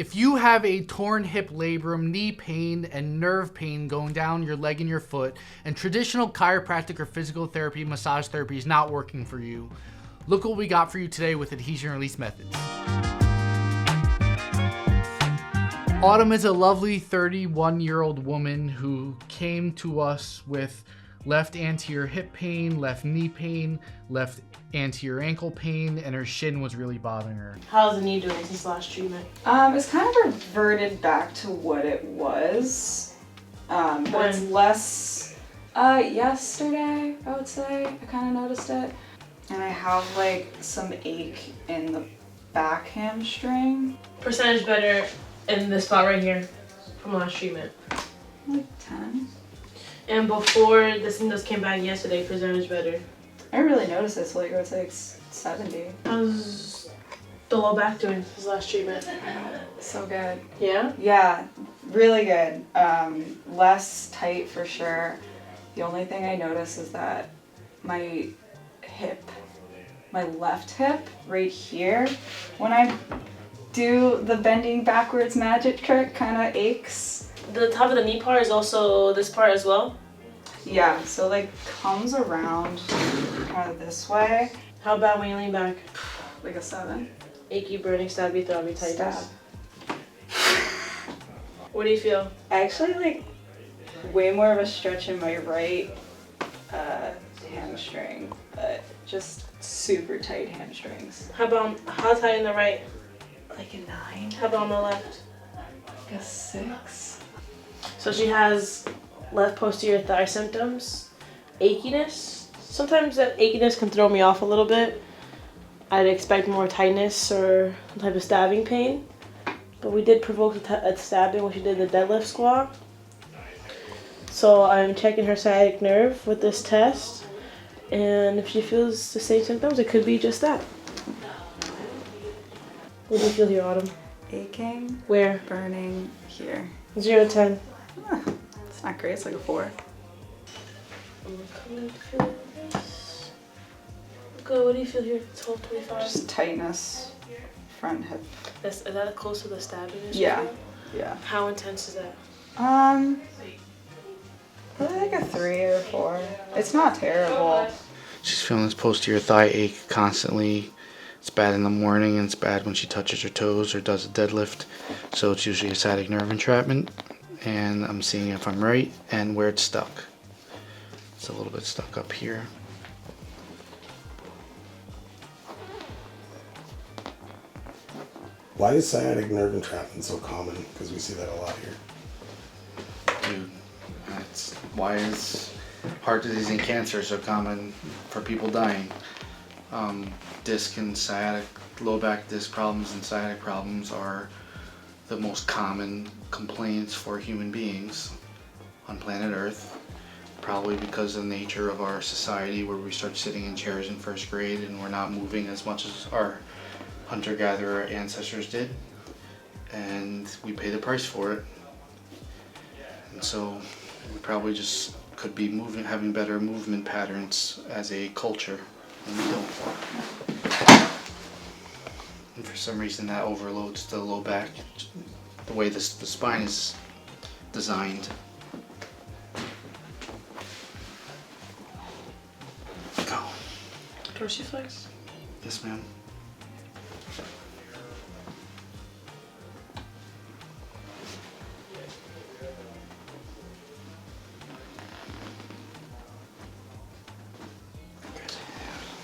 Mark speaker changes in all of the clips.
Speaker 1: If you have a torn hip labrum, knee pain, and nerve pain going down your leg and your foot, and traditional chiropractic or physical therapy, massage therapy is not working for you, look what we got for you today with Adhesion Release Methods. Autumn is a lovely 31-year-old woman who came to us with left anterior hip pain, left knee pain, left anterior ankle pain, and her shin was really bothering her.
Speaker 2: How's the knee doing since last treatment?
Speaker 3: It's kind of reverted back to what it was. But it's less, yesterday, I would say. I kind of noticed it. And I have like some ache in the back hamstring.
Speaker 2: Percentage better in this spot right here from last treatment?
Speaker 3: Like 10.
Speaker 2: And before the symptoms came back yesterday, percentage better?
Speaker 3: I really noticed this, like, it's like 70.
Speaker 2: How's the low back doing since last treatment?
Speaker 3: So good.
Speaker 2: Yeah?
Speaker 3: Yeah, really good. Less tight for sure. The only thing I notice is that my hip, my left hip right here, when I do the bending backwards magic trick, kind of aches.
Speaker 2: The top of the knee part is also this part as well?
Speaker 3: Yeah, so like comes around kind of this way.
Speaker 2: How bad when you lean back?
Speaker 3: Like a 7.
Speaker 2: Achy, burning, stabby, throbby, tightness.
Speaker 3: Stab.
Speaker 2: What do you feel?
Speaker 3: Actually, like way more of a stretch in my right hamstring, but just super tight hamstrings.
Speaker 2: How tight in the right?
Speaker 3: Like a 9.
Speaker 2: How about on the left?
Speaker 3: Like a 6.
Speaker 2: So she has left posterior thigh symptoms, achiness. Sometimes that achiness can throw me off a little bit. I'd expect more tightness or some type of stabbing pain. But we did provoke a stabbing when she did the deadlift squat. So I'm checking her sciatic nerve with this test. And if she feels the same symptoms, it could be just that. What do you feel here, Autumn?
Speaker 3: Aching.
Speaker 2: Where?
Speaker 3: Burning here.
Speaker 2: 0 to 10.
Speaker 3: It's not great, it's like a 4.
Speaker 2: Good, what do you feel here? 12, 25?
Speaker 3: Just tightness, front hip.
Speaker 2: Is that close to the stabbing?
Speaker 3: Yeah, yeah.
Speaker 2: How intense is that?
Speaker 3: Probably like a 3 or 4. It's not terrible.
Speaker 1: She's feeling this posterior thigh ache constantly. It's bad in the morning and it's bad when she touches her toes or does a deadlift. So it's usually a sciatic nerve entrapment. And I'm seeing if I'm right and where it's stuck. It's a little bit stuck up here.
Speaker 4: Why is sciatic nerve entrapment so common? Because we see that a lot here.
Speaker 1: Dude, that's why is heart disease and cancer so common for people dying. Disc and sciatic, low back disc problems and sciatic problems are the most common complaints for human beings on planet Earth. Probably because of the nature of our society where we start sitting in chairs in first grade and we're not moving as much as our hunter-gatherer ancestors did. And we pay the price for it. And so we probably just could be having better movement patterns as a culture, and we don't. And for some reason that overloads the low back, the way the spine is designed. Go.
Speaker 2: Dorsiflex?
Speaker 1: Yes, ma'am.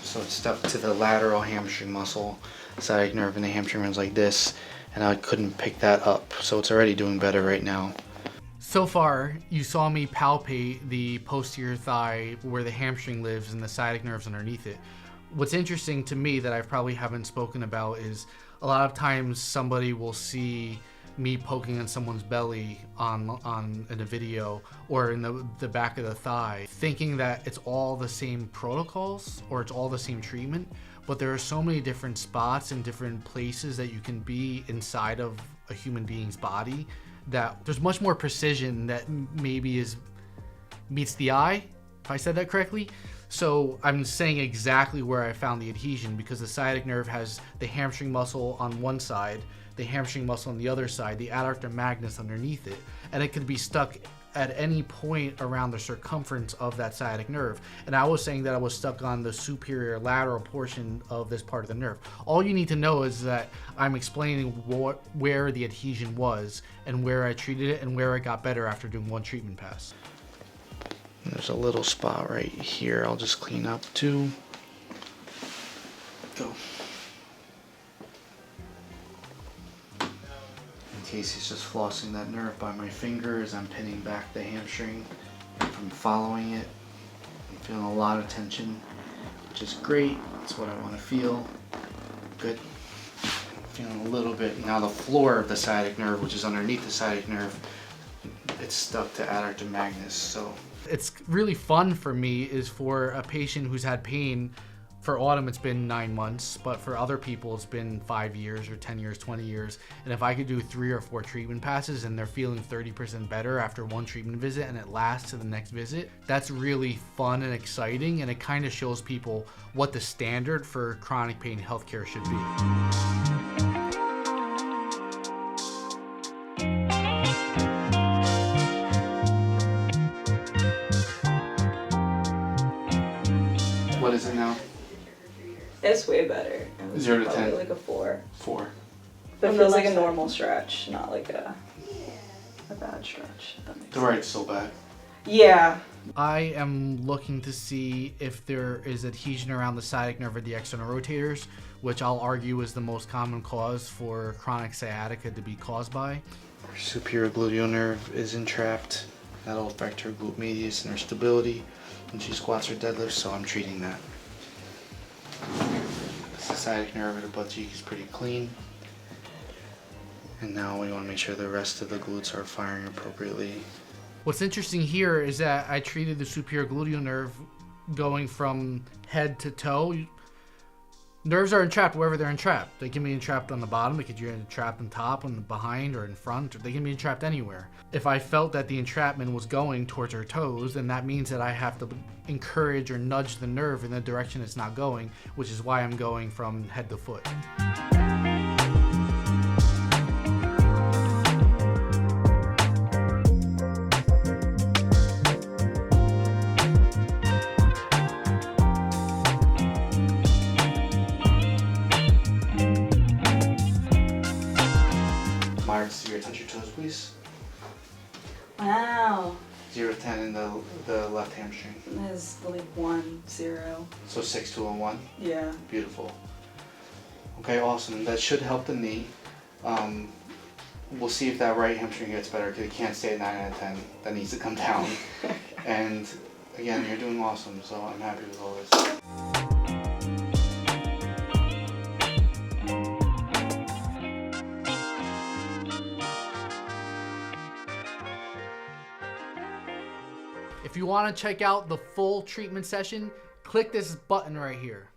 Speaker 1: So it's stuck to the lateral hamstring muscle, sciatic nerve, and the hamstring runs like this, and I couldn't pick that up. So it's already doing better right now. So far, you saw me palpate the posterior thigh where the hamstring lives and the sciatic nerves underneath it. What's interesting to me that I probably haven't spoken about is a lot of times somebody will see me poking on someone's belly in a video or in the back of the thigh, thinking that it's all the same protocols or it's all the same treatment, but there are so many different spots and different places that you can be inside of a human being's body that there's much more precision that maybe meets the eye, if I said that correctly. So I'm saying exactly where I found the adhesion because the sciatic nerve has the hamstring muscle on one side, the hamstring muscle on the other side, the adductor magnus underneath it, and it could be stuck at any point around the circumference of that sciatic nerve. And I was saying that I was stuck on the superior lateral portion of this part of the nerve. All you need to know is that I'm explaining where the adhesion was and where I treated it and where it got better after doing one treatment pass.
Speaker 5: There's a little spot right here. I'll just clean up too. Go.
Speaker 1: Casey's just flossing that nerve by my finger as I'm pinning back the hamstring. I'm following it. I'm feeling a lot of tension, which is great. That's what I want to feel. Good. Feeling a little bit. Now the floor of the sciatic nerve, which is underneath the sciatic nerve, it's stuck to adductor magnus. So it's really fun for me is for a patient who's had pain. For Autumn, it's been 9 months, but for other people, it's been 5 years or 10 years, 20 years. And if I could do 3 or 4 treatment passes and they're feeling 30% better after one treatment visit and it lasts to the next visit, that's really fun and exciting. And it kind of shows people what the standard for chronic pain healthcare should be. What is it now?
Speaker 3: It's way better. It was
Speaker 1: 0 to
Speaker 3: probably
Speaker 1: 10.
Speaker 3: like a 4.
Speaker 1: 4.
Speaker 3: But
Speaker 2: On
Speaker 3: it
Speaker 2: the
Speaker 3: feels like a
Speaker 2: left side.
Speaker 3: normal stretch, not like a bad stretch. If that makes
Speaker 1: The right's so bad.
Speaker 3: Yeah.
Speaker 1: I am looking to see if there is adhesion around the sciatic nerve or the external rotators, which I'll argue is the most common cause for chronic sciatica to be caused by.
Speaker 5: Her superior gluteal nerve is entrapped. That'll affect her glute medius and her stability when she squats or deadlifts, so I'm treating that. The sciatic nerve of the butt cheek is pretty clean. And now we want to make sure the rest of the glutes are firing appropriately.
Speaker 1: What's interesting here is that I treated the superior gluteal nerve going from head to toe. Nerves are entrapped wherever they're entrapped. They can be entrapped on the bottom, they could be entrapped on top, on the behind, or in front, or they can be entrapped anywhere. If I felt that the entrapment was going towards her toes, then that means that I have to encourage or nudge the nerve in the direction it's not going, which is why I'm going from head to foot.
Speaker 5: Mark, 0 touch your toes, please.
Speaker 3: Wow.
Speaker 5: 0 to 10 in the left hamstring.
Speaker 3: There's like 1, 0.
Speaker 5: So 6, 2, and 1.
Speaker 3: Yeah.
Speaker 5: Beautiful. Okay, awesome. That should help the knee. We'll see if that right hamstring gets better because it can't stay at 9 out of 10. That needs to come down. And again, you're doing awesome, so I'm happy with all this.
Speaker 1: If you want to check out the full treatment session, click this button right here.